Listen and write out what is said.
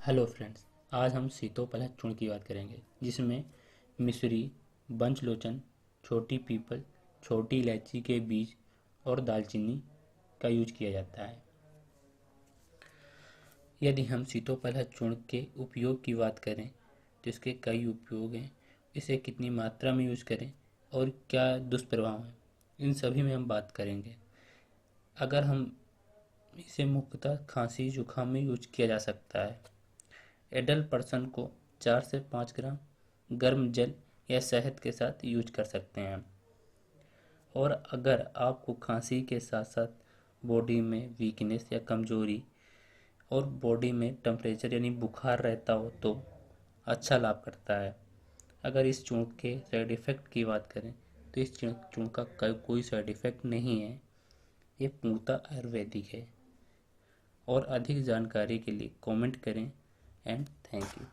Hello friends, आज हम सीतोपलह चूर्ण की बात करेंगे जिसमें मिश्री, बंचलोचन, छोटी पीपल, छोटी इलायची के बीज और दालचीनी का यूज किया जाता है। यदि हम सीतोपलह चूर्ण के उपयोग की बात करें तो इसके कई उपयोग हैं। इसे कितनी मात्रा में यूज करें और क्या दुष्प्रभाव हैं, इन सभी में हम बात करेंगे। अगर हम इसे मुख्यतः खांसी जुकाम में यूज किया जा सकता है। एडल्ट पर्सन को 4 से 5 ग्राम गर्म जल या शहद के साथ यूज कर सकते हैं। और अगर आपको खांसी के साथ साथ बॉडी में वीकनेस या कमजोरी और बॉडी में टेम्परेचर यानी बुखार रहता हो तो अच्छा लाभ करता है। अगर इस चूर्ण के साइड इफ़ेक्ट की बात करें तो इस चूर्ण का कोई साइड इफ़ेक्ट नहीं है। ये पूर्णतः आयुर्वेदिक है। और अधिक जानकारी के लिए कमेंट करें एंड थैंक यू।